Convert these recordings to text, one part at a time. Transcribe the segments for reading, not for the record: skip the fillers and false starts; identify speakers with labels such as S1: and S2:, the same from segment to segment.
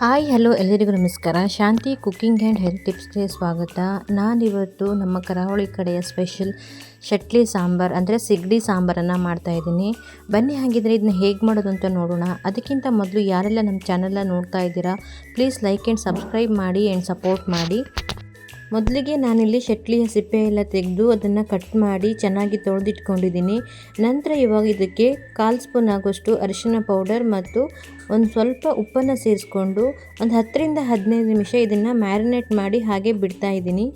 S1: Hi hello ಎಲ್ಲರಿಗೂ ನಮಸ್ಕಾರ. ಶಾಂತಿ cooking and health ಟಿಪ್ಸ್ಗೆ ಸ್ವಾಗತ. ನಾನಿವತ್ತು ನಮ್ಮ ಕರಾವಳಿ ಕಡೆಯ ಸ್ಪೆಷಲ್ ಶಟ್ಲಿ ಸಾಂಬಾರು ಅಂದರೆ ಸಿಗಡಿ ಸಾಂಬಾರನ್ನು ಮಾಡ್ತಾಯಿದ್ದೀನಿ. ಬನ್ನಿ ಹಾಗಿದ್ರೆ ಇದನ್ನ ಹೇಗೆ ಮಾಡೋದು ಅಂತ ನೋಡೋಣ. ಅದಕ್ಕಿಂತ ಮೊದಲು ಯಾರೆಲ್ಲ ನಮ್ಮ ಚಾನಲ್ನ ನೋಡ್ತಾ ಇದ್ದೀರಾ ಪ್ಲೀಸ್ ಲೈಕ್ ಆ್ಯಂಡ್ ಸಬ್ಸ್ಕ್ರೈಬ್ ಮಾಡಿ ಆ್ಯಂಡ್ ಸಪೋರ್ಟ್ ಮಾಡಿ. ಮೊದಲಿಗೆ ನಾನಿಲ್ಲಿ ಶಟ್ಲಿಯ ಸಿಪ್ಪೆ ಎಲ್ಲ ತೆಗೆದು ಅದನ್ನು ಕಟ್ ಮಾಡಿ ಚೆನ್ನಾಗಿ ತೊಳೆದಿಟ್ಕೊಂಡಿದ್ದೀನಿ. ನಂತರ ಇವಾಗ ಇದಕ್ಕೆ 1/4 ಸ್ಪೂನ್ ಆಗೋಷ್ಟು ಅರಿಶಿನ ಪೌಡರ್ ಮತ್ತು ಒಂದು ಸ್ವಲ್ಪ ಉಪ್ಪನ್ನು ಸೇರಿಸ್ಕೊಂಡು ಒಂದು 10 ರಿಂದ 15 ನಿಮಿಷ ಇದನ್ನು ಮ್ಯಾರಿನೇಟ್ ಮಾಡಿ ಹಾಗೆ ಬಿಡ್ತಾ ಇದ್ದೀನಿ.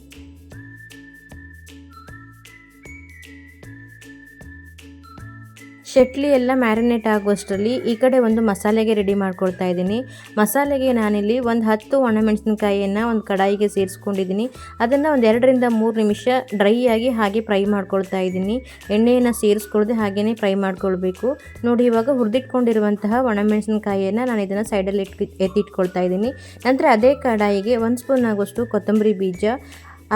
S1: ಶಟ್ಲಿ ಎಲ್ಲ ಮ್ಯಾರಿನೇಟ್ ಆಗುವಷ್ಟರಲ್ಲಿ ಈ ಕಡೆ ಒಂದು ಮಸಾಲೆಗೆ ರೆಡಿ ಮಾಡ್ಕೊಳ್ತಾ ಇದ್ದೀನಿ. ಮಸಾಲೆಗೆ ನಾನಿಲ್ಲಿ ಒಂದು 10 ಒಣಮೆಣಸಿನಕಾಯಿಯನ್ನು ಒಂದು ಕಡಾಯಿಗೆ ಸೇರಿಸ್ಕೊಂಡಿದ್ದೀನಿ. ಅದನ್ನು ಒಂದು 2 ರಿಂದ 3 ನಿಮಿಷ ಡ್ರೈ ಆಗಿ ಹಾಗೆ ಫ್ರೈ ಮಾಡ್ಕೊಳ್ತಾ ಇದ್ದೀನಿ. ಎಣ್ಣೆಯನ್ನು ಸೇರಿಸ್ಕೊಳ್ಳದೆ ಹಾಗೆಯೇ ಫ್ರೈ ಮಾಡ್ಕೊಳ್ಬೇಕು. ನೋಡಿ, ಇವಾಗ ಹುರಿದಿಟ್ಕೊಂಡಿರುವಂತಹ ಒಣಮೆಣಸಿನಕಾಯಿಯನ್ನು ನಾನು ಇದನ್ನು ಸೈಡಲ್ಲಿ ಎತ್ತಿಟ್ಕೊಳ್ತಾ ಇದ್ದೀನಿ. ನಂತರ ಅದೇ ಕಡಾಯಿಗೆ 1 ಸ್ಪೂನ್ ಆಗೋಷ್ಟು ಕೊತ್ತಂಬರಿ ಬೀಜ,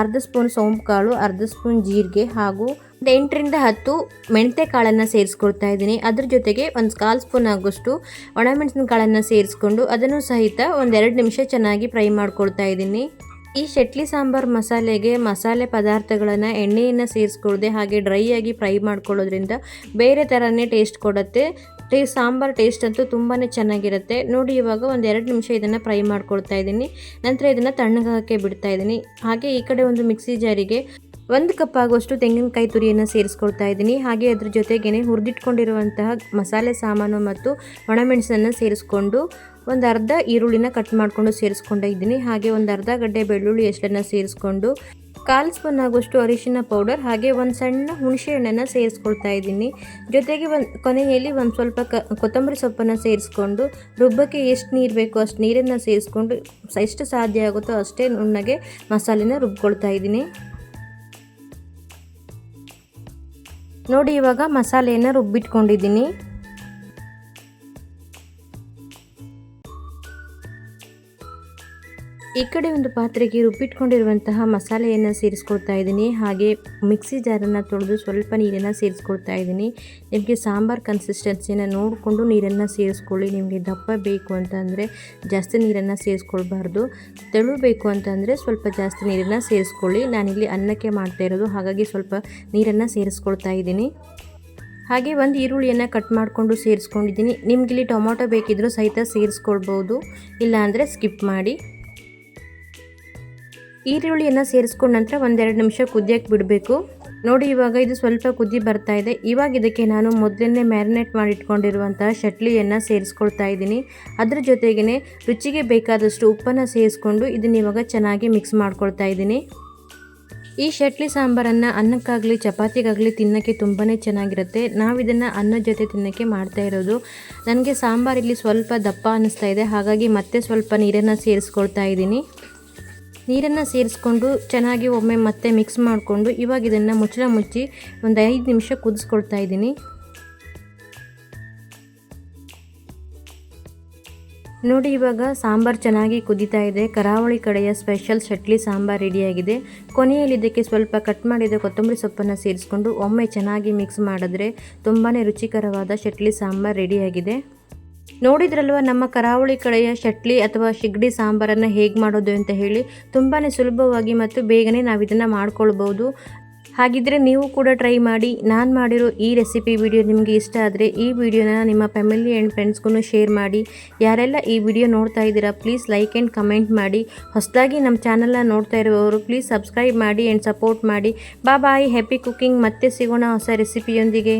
S1: ಅರ್ಧ ಸ್ಪೂನ್ ಸೋಂಪು ಕಾಳು, ಅರ್ಧ ಸ್ಪೂನ್ ಜೀರಿಗೆ ಹಾಗೂ 8 ರಿಂದ 10 ಮೆಂತ್ಯ ಕಾಳನ್ನು ಸೇರಿಸ್ಕೊಳ್ತಾ ಇದ್ದೀನಿ. ಅದ್ರ ಜೊತೆಗೆ ಒಂದು 1/4 ಸ್ಪೂನ್ ಆಗೋಷ್ಟು ಒಣಮೆಣಸಿನ ಕಾಳನ್ನು ಸೇರಿಸ್ಕೊಂಡು ಅದನ್ನು ಸಹಿತ ಒಂದು 2 ನಿಮಿಷ ಚೆನ್ನಾಗಿ ಫ್ರೈ ಮಾಡ್ಕೊಳ್ತಾ ಇದ್ದೀನಿ. ಈ ಶಟ್ಲಿ ಸಾಂಬಾರು ಮಸಾಲೆಗೆ ಮಸಾಲೆ ಪದಾರ್ಥಗಳನ್ನು ಎಣ್ಣೆಯನ್ನು ಸೇರಿಸ್ಕೊಳ್ಳದೆ ಹಾಗೆ ಡ್ರೈ ಆಗಿ ಫ್ರೈ ಮಾಡ್ಕೊಳ್ಳೋದ್ರಿಂದ ಬೇರೆ ಥರನೇ ಟೇಸ್ಟ್ ಕೊಡುತ್ತೆ. ಸಾಂಬಾರು ಟೇಸ್ಟ್ ಅಂತೂ ತುಂಬಾ ಚೆನ್ನಾಗಿರುತ್ತೆ. ನೋಡಿ, ಇವಾಗ ಒಂದು 2 ನಿಮಿಷ ಇದನ್ನು ಫ್ರೈ ಮಾಡ್ಕೊಳ್ತಾ ಇದ್ದೀನಿ. ನಂತರ ಇದನ್ನು ತಣ್ಣಗಾಗಕ್ಕೆ ಬಿಡ್ತಾ ಇದ್ದೀನಿ. ಹಾಗೆ ಈ ಕಡೆ ಒಂದು ಮಿಕ್ಸಿ ಜಾರಿಗೆ 1 ಕಪ್ ಆಗುವಷ್ಟು ತೆಂಗಿನಕಾಯಿ ತುರಿಯನ್ನು ಸೇರಿಸ್ಕೊಳ್ತಾ ಇದ್ದೀನಿ. ಹಾಗೆ ಅದ್ರ ಜೊತೆಗೇ ಹುರಿದಿಟ್ಕೊಂಡಿರುವಂತಹ ಮಸಾಲೆ ಸಾಮಾನು ಮತ್ತು ಒಣಮೆಣಸನ್ನು ಸೇರಿಸ್ಕೊಂಡು ಒಂದು ಅರ್ಧ ಈರುಳ್ಳಿನ ಕಟ್ ಮಾಡಿಕೊಂಡು ಸೇರಿಸ್ಕೊಂಡಿದ್ದೀನಿ. ಹಾಗೆ ಒಂದು ಅರ್ಧ ಗಡ್ಡೆ ಬೆಳ್ಳುಳ್ಳಿ ಎಷ್ಟನ್ನು ಸೇರಿಸ್ಕೊಂಡು 1/4 ಸ್ಪೂನ್ ಆಗುವಷ್ಟು ಅರಿಶಿನ ಪೌಡರ್ ಹಾಗೆ ಒಂದು ಸಣ್ಣ ಹುಣಸೆ ಹಣ್ಣನ್ನು ಸೇರಿಸ್ಕೊಳ್ತಾ ಇದ್ದೀನಿ. ಜೊತೆಗೆ ಕೊನೆಯಲ್ಲಿ ಒಂದು ಸ್ವಲ್ಪ ಕೊತ್ತಂಬರಿ ಸೊಪ್ಪನ್ನು ಸೇರಿಸ್ಕೊಂಡು ರುಬ್ಬಕ್ಕೆ ಎಷ್ಟು ನೀರು ಬೇಕೋ ಅಷ್ಟು ನೀರನ್ನು ಸೇರಿಸ್ಕೊಂಡು ಎಷ್ಟು ಸಾಧ್ಯ ಆಗುತ್ತೋ ಅಷ್ಟೇ ನುಣ್ಣಗೆ ಮಸಾಲೆನ ರುಬ್ಕೊಳ್ತಾ ಇದ್ದೀನಿ. ನೋಡಿ, ಇವಾಗ ಮಸಾಲೆಯನ್ನು ರುಬ್ಬಿಟ್ಕೊಂಡಿದ್ದೀನಿ. ಈ ಕಡೆ ಒಂದು ಪಾತ್ರೆಗೆ ರುಬ್ಬಿಟ್ಕೊಂಡಿರುವಂತಹ ಮಸಾಲೆಯನ್ನು ಸೇರಿಸ್ಕೊಳ್ತಾ ಇದ್ದೀನಿ. ಹಾಗೆ ಮಿಕ್ಸಿ ಜಾರನ್ನು ತೊಳೆದು ಸ್ವಲ್ಪ ನೀರನ್ನು ಸೇರಿಸ್ಕೊಳ್ತಾ ಇದ್ದೀನಿ. ನಿಮಗೆ ಸಾಂಬಾರು ಕನ್ಸಿಸ್ಟೆನ್ಸಿನ ನೋಡಿಕೊಂಡು ನೀರನ್ನು ಸೇರಿಸ್ಕೊಳ್ಳಿ. ನಿಮಗೆ ದಪ್ಪ ಬೇಕು ಅಂತಂದರೆ ಜಾಸ್ತಿ ನೀರನ್ನು ಸೇರಿಸ್ಕೊಳ್ಬಾರ್ದು, ತೆಳು ಬೇಕು ಅಂತಂದರೆ ಸ್ವಲ್ಪ ಜಾಸ್ತಿ ನೀರನ್ನು ಸೇರಿಸ್ಕೊಳ್ಳಿ. ನಾನಿಲ್ಲಿ ಅನ್ನಕ್ಕೆ ಮಾಡ್ತಾ ಇರೋದು, ಹಾಗಾಗಿ ಸ್ವಲ್ಪ ನೀರನ್ನು ಸೇರಿಸ್ಕೊಳ್ತಾ ಇದ್ದೀನಿ. ಹಾಗೆ ಒಂದು ಈರುಳ್ಳಿಯನ್ನು ಕಟ್ ಮಾಡಿಕೊಂಡು ಸೇರಿಸ್ಕೊಂಡಿದ್ದೀನಿ. ನಿಮಗಿಲ್ಲಿ ಟೊಮೊಟೊ ಬೇಕಿದ್ದರೂ ಸಹಿತ ಸೇರಿಸ್ಕೊಳ್ಬೋದು, ಇಲ್ಲಾಂದರೆ ಸ್ಕಿಪ್ ಮಾಡಿ. ಈರುಳ್ಳಿಯನ್ನು ಸೇರಿಸ್ಕೊಂಡ ನಂತರ 1-2 ನಿಮಿಷ ಕುದಿಯೋಕ್ಕೆ ಬಿಡಬೇಕು. ನೋಡಿ, ಇವಾಗ ಇದು ಸ್ವಲ್ಪ ಕುದಿ ಬರ್ತಾ ಇದೆ. ಇವಾಗ ಇದಕ್ಕೆ ನಾನು ಮೊದಲೇ ಮ್ಯಾರಿನೇಟ್ ಮಾಡಿಟ್ಕೊಂಡಿರುವಂತಹ ಶಟ್ಲಿಯನ್ನು ಸೇರಿಸ್ಕೊಳ್ತಾ ಇದ್ದೀನಿ. ಅದ್ರ ಜೊತೆಗೇ ರುಚಿಗೆ ಬೇಕಾದಷ್ಟು ಉಪ್ಪನ್ನು ಸೇರಿಸ್ಕೊಂಡು ಇದನ್ನ ಇವಾಗ ಚೆನ್ನಾಗಿ ಮಿಕ್ಸ್ ಮಾಡ್ಕೊಳ್ತಾ ಇದ್ದೀನಿ. ಈ ಶಟ್ಲಿ ಸಾಂಬಾರನ್ನು ಅನ್ನಕ್ಕಾಗಲಿ ಚಪಾತಿಗಾಗಲಿ ತಿನ್ನೋಕ್ಕೆ ತುಂಬಾ ಚೆನ್ನಾಗಿರುತ್ತೆ. ನಾವಿದನ್ನು ಅನ್ನದ ಜೊತೆ ತಿನ್ನೋಕ್ಕೆ ಮಾಡ್ತಾ ಇರೋದು. ನನಗೆ ಸಾಂಬಾರಲ್ಲಿ ಸ್ವಲ್ಪ ದಪ್ಪ ಅನ್ನಿಸ್ತಾ ಇದೆ, ಹಾಗಾಗಿ ಮತ್ತೆ ಸ್ವಲ್ಪ ನೀರನ್ನು ಸೇರಿಸ್ಕೊಳ್ತಾ ಇದ್ದೀನಿ. ನೀರನ್ನು ಸೇರಿಸ್ಕೊಂಡು ಚೆನ್ನಾಗಿ ಒಮ್ಮೆ ಮತ್ತೆ ಮಿಕ್ಸ್ ಮಾಡಿಕೊಂಡು ಇವಾಗ ಇದನ್ನು ಮುಚ್ಚಳ ಮುಚ್ಚಿ ಒಂದು 5 ನಿಮಿಷ ಕುದಿಸ್ಕೊಳ್ತಾ ಇದ್ದೀನಿ. ನೋಡಿ, ಇವಾಗ ಸಾಂಬಾರು ಚೆನ್ನಾಗಿ ಕುದೀತಾ ಇದೆ. ಕರಾವಳಿ ಕಡೆಯ ಸ್ಪೆಷಲ್ ಶಟ್ಲಿ ಸಾಂಬಾರು ರೆಡಿಯಾಗಿದೆ. ಕೊನೆಯಲ್ಲಿ ಇದಕ್ಕೆ ಸ್ವಲ್ಪ ಕಟ್ ಮಾಡಿದ ಕೊತ್ತಂಬರಿ ಸೊಪ್ಪನ್ನು ಸೇರಿಸ್ಕೊಂಡು ಒಮ್ಮೆ ಚೆನ್ನಾಗಿ ಮಿಕ್ಸ್ ಮಾಡಿದ್ರೆ ತುಂಬಾ ರುಚಿಕರವಾದ ಶಟ್ಲಿ ಸಾಂಬಾರು ರೆಡಿಯಾಗಿದೆ. ನೋಡಿದ್ರಲ್ವ ನಮ್ಮ ಕರಾವಳಿ ಕಡೆಯ ಶಟ್ಲಿ ಅಥವಾ ಸಿಗಡಿ ಸಾಂಬಾರನ್ನು ಹೇಗೆ ಮಾಡೋದು ಅಂತ ಹೇಳಿ. ತುಂಬಾ ಸುಲಭವಾಗಿ ಮತ್ತು ಬೇಗನೆ ನಾವು ಇದನ್ನು ಮಾಡ್ಕೊಳ್ಬೋದು. ಹಾಗಿದ್ರೆ ನೀವು ಕೂಡ ಟ್ರೈ ಮಾಡಿ. ನಾನು ಮಾಡಿರೋ ಈ ರೆಸಿಪಿ ವಿಡಿಯೋ ನಿಮಗೆ ಇಷ್ಟ ಆದರೆ ಈ ವಿಡಿಯೋನ ನಿಮ್ಮ ಫ್ಯಾಮಿಲಿ ಆ್ಯಂಡ್ ಫ್ರೆಂಡ್ಸ್ಗೂ ಶೇರ್ ಮಾಡಿ. ಯಾರೆಲ್ಲ ಈ ವಿಡಿಯೋ ನೋಡ್ತಾ ಇದ್ದೀರಾ ಪ್ಲೀಸ್ ಲೈಕ್ ಆ್ಯಂಡ್ ಕಮೆಂಟ್ ಮಾಡಿ. ಹೊಸದಾಗಿ ನಮ್ಮ ಚಾನಲ್ನ ನೋಡ್ತಾ ಇರುವವರು ಪ್ಲೀಸ್ ಸಬ್ಸ್ಕ್ರೈಬ್ ಮಾಡಿ ಆ್ಯಂಡ್ ಸಪೋರ್ಟ್ ಮಾಡಿ. ಬಾಯ್, ಹ್ಯಾಪಿ ಕುಕ್ಕಿಂಗ್. ಮತ್ತೆ ಸಿಗೋಣ ಹೊಸ ರೆಸಿಪಿಯೊಂದಿಗೆ.